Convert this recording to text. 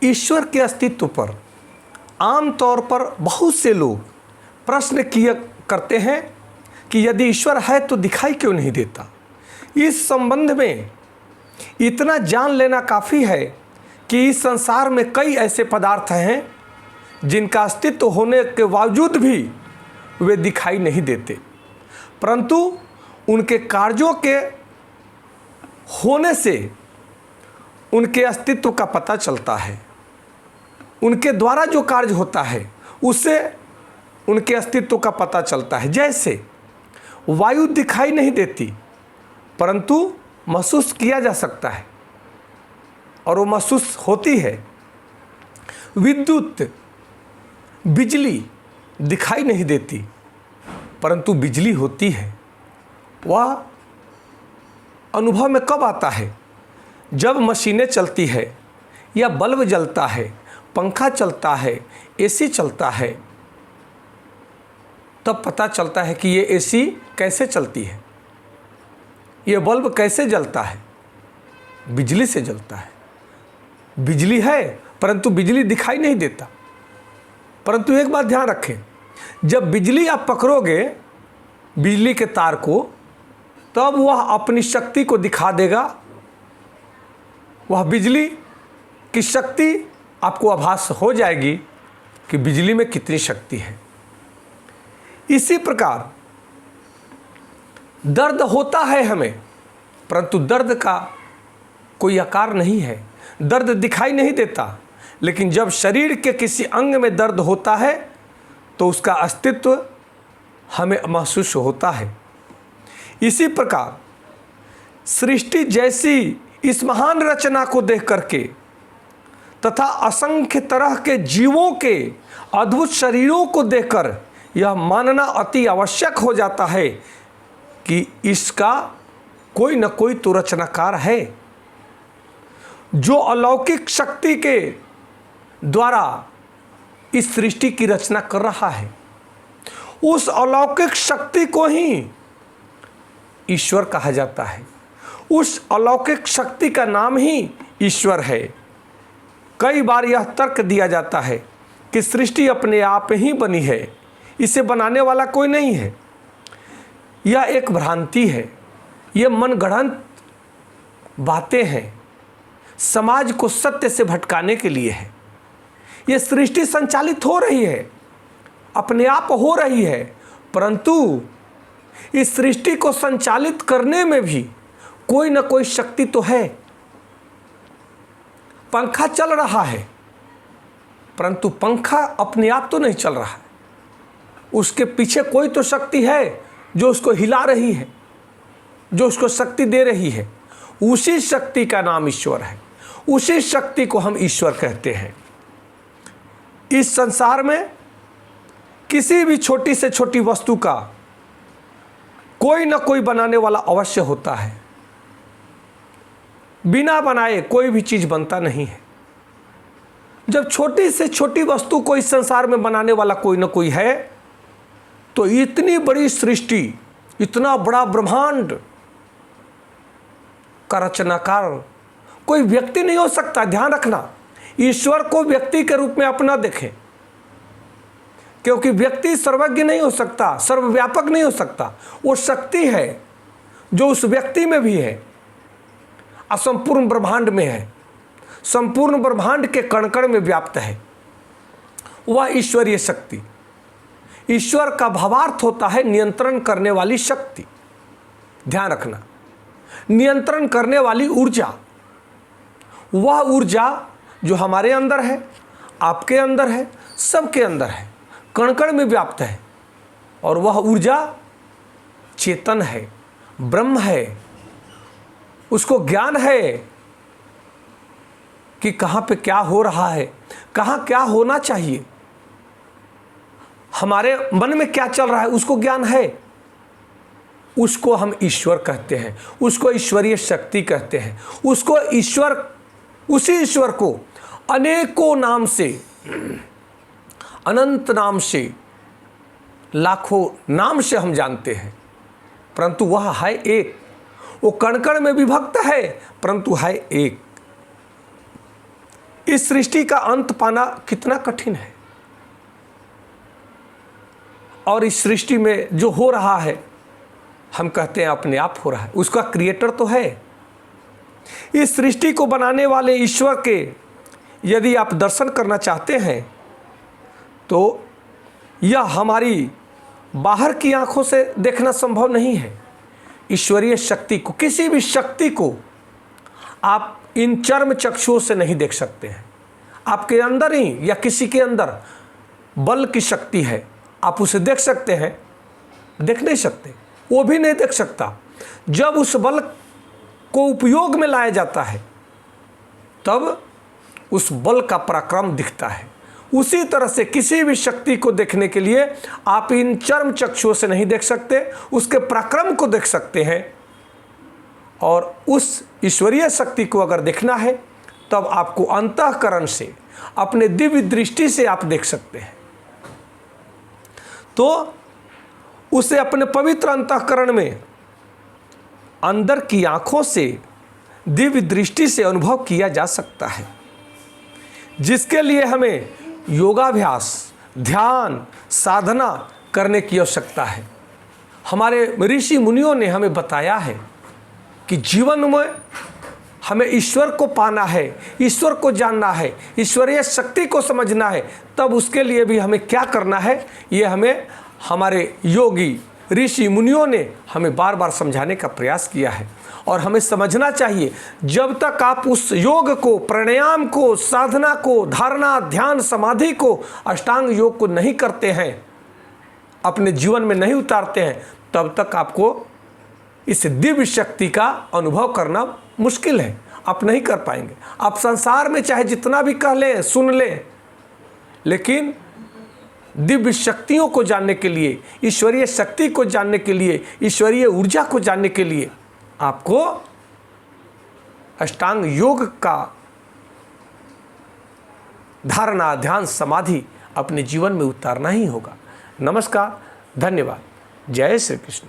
ईश्वर के अस्तित्व पर आम तौर पर बहुत से लोग प्रश्न किया करते हैं कि यदि ईश्वर है तो दिखाई क्यों नहीं देता। इस संबंध में इतना जान लेना काफ़ी है कि इस संसार में कई ऐसे पदार्थ हैं जिनका अस्तित्व होने के बावजूद भी वे दिखाई नहीं देते, परंतु उनके कार्यों के होने से उनके अस्तित्व का पता चलता है। उनके द्वारा जो कार्य होता है उससे उनके अस्तित्व का पता चलता है। जैसे वायु दिखाई नहीं देती परंतु महसूस किया जा सकता है और वो महसूस होती है। विद्युत, बिजली दिखाई नहीं देती परंतु बिजली होती है। वह अनुभव में कब आता है? जब मशीनें चलती है या बल्ब जलता है, पंखा चलता है, एसी चलता है, तब पता चलता है कि ये एसी कैसे चलती है, ये बल्ब कैसे जलता है। बिजली से जलता है। बिजली है परंतु बिजली दिखाई नहीं देता। परंतु एक बात ध्यान रखें, जब बिजली आप पकड़ोगे बिजली के तार को, तब वह अपनी शक्ति को दिखा देगा। वह बिजली की शक्ति आपको आभास हो जाएगी कि बिजली में कितनी शक्ति है। इसी प्रकार दर्द होता है हमें, परंतु दर्द का कोई आकार नहीं है। दर्द दिखाई नहीं देता, लेकिन जब शरीर के किसी अंग में दर्द होता है तो उसका अस्तित्व हमें महसूस होता है। इसी प्रकार सृष्टि जैसी इस महान रचना को देख करके तथा असंख्य तरह के जीवों के अद्भुत शरीरों को देखकर यह मानना अति आवश्यक हो जाता है कि इसका कोई न कोई तो रचनाकार है, जो अलौकिक शक्ति के द्वारा इस सृष्टि की रचना कर रहा है। उस अलौकिक शक्ति को ही ईश्वर कहा जाता है। उस अलौकिक शक्ति का नाम ही ईश्वर है। कई बार यह तर्क दिया जाता है कि सृष्टि अपने आप ही बनी है, इसे बनाने वाला कोई नहीं है। यह एक भ्रांति है। ये मनगढ़ंत बातें हैं, समाज को सत्य से भटकाने के लिए है। ये सृष्टि संचालित हो रही है, अपने आप हो रही है, परंतु इस सृष्टि को संचालित करने में भी कोई न कोई शक्ति तो है। पंखा चल रहा है परंतु पंखा अपने आप तो नहीं चल रहा है, उसके पीछे कोई तो शक्ति है जो उसको हिला रही है, जो उसको शक्ति दे रही है। उसी शक्ति का नाम ईश्वर है। उसी शक्ति को हम ईश्वर कहते हैं। इस संसार में किसी भी छोटी से छोटी वस्तु का कोई न कोई बनाने वाला अवश्य होता है। बिना बनाए कोई भी चीज़ बनता नहीं है। जब छोटी से छोटी वस्तु को इस संसार में बनाने वाला कोई न कोई है, तो इतनी बड़ी सृष्टि, इतना बड़ा ब्रह्मांड का रचनाकार कोई व्यक्ति नहीं हो सकता। ध्यान रखना, ईश्वर को व्यक्ति के रूप में अपना देखें, क्योंकि व्यक्ति सर्वज्ञ नहीं हो सकता, सर्वव्यापक नहीं हो सकता। वो शक्ति है जो उस व्यक्ति में भी है, असंपूर्ण ब्रह्मांड में है, संपूर्ण ब्रह्मांड के कण कण में व्याप्त है। वह ईश्वरीय शक्ति। ईश्वर का भावार्थ होता है नियंत्रण करने वाली शक्ति। ध्यान रखना, नियंत्रण करने वाली ऊर्जा। वह ऊर्जा जो हमारे अंदर है, आपके अंदर है, सबके अंदर है, कण कण में व्याप्त है। और वह ऊर्जा चेतन है, ब्रह्म है। उसको ज्ञान है कि कहाँ पे क्या हो रहा है, कहाँ क्या होना चाहिए, हमारे मन में क्या चल रहा है, उसको ज्ञान है। उसको हम ईश्वर कहते हैं, उसको ईश्वरीय शक्ति कहते हैं। उसको ईश्वर, उसी ईश्वर को अनेकों नाम से, अनंत नाम से, लाखों नाम से हम जानते हैं, परंतु वह है एक। वो कण कण में विभक्त है परंतु है एक। इस सृष्टि का अंत पाना कितना कठिन है, और इस सृष्टि में जो हो रहा है हम कहते हैं अपने आप हो रहा है, उसका क्रिएटर तो है। इस सृष्टि को बनाने वाले ईश्वर के यदि आप दर्शन करना चाहते हैं तो यह हमारी बाहर की आंखों से देखना संभव नहीं है। ईश्वरीय शक्ति को, किसी भी शक्ति को आप इन चर्म चक्षुओं से नहीं देख सकते हैं। आपके अंदर ही या किसी के अंदर बल की शक्ति है, आप उसे देख सकते हैं? देख नहीं सकते, वो भी नहीं देख सकता। जब उस बल को उपयोग में लाया जाता है तब उस बल का पराक्रम दिखता है। उसी तरह से किसी भी शक्ति को देखने के लिए आप इन चर्म चक्षुओं से नहीं देख सकते, उसके पराक्रम को देख सकते हैं। और उस ईश्वरीय शक्ति को अगर देखना है तब आपको अंतःकरण से, अपने दिव्य दृष्टि से आप देख सकते हैं। तो उसे अपने पवित्र अंतःकरण में, अंदर की आंखों से, दिव्य दृष्टि से अनुभव किया जा सकता है, जिसके लिए हमें योगाभ्यास, ध्यान, साधना करने की आवश्यकता है। हमारे ऋषि मुनियों ने हमें बताया है कि जीवन में हमें ईश्वर को पाना है, ईश्वर को जानना है, ईश्वरीय शक्ति को समझना है, तब उसके लिए भी हमें क्या करना है, ये हमें हमारे योगी ऋषि मुनियों ने हमें बार बार समझाने का प्रयास किया है। और हमें समझना चाहिए, जब तक आप उस योग को, प्राणायाम को, साधना को, धारणा, ध्यान, समाधि को, अष्टांग योग को नहीं करते हैं, अपने जीवन में नहीं उतारते हैं, तब तक आपको इस दिव्य शक्ति का अनुभव करना मुश्किल है। आप नहीं कर पाएंगे। आप संसार में चाहे जितना भी कह लें, सुन लें, लेकिन दिव्य शक्तियों को जानने के लिए, ईश्वरीय शक्ति को जानने के लिए, ईश्वरीय ऊर्जा को जानने के लिए आपको अष्टांग योग का धारणा, ध्यान, समाधि अपने जीवन में उतारना ही होगा। नमस्कार, धन्यवाद, जय श्री कृष्ण।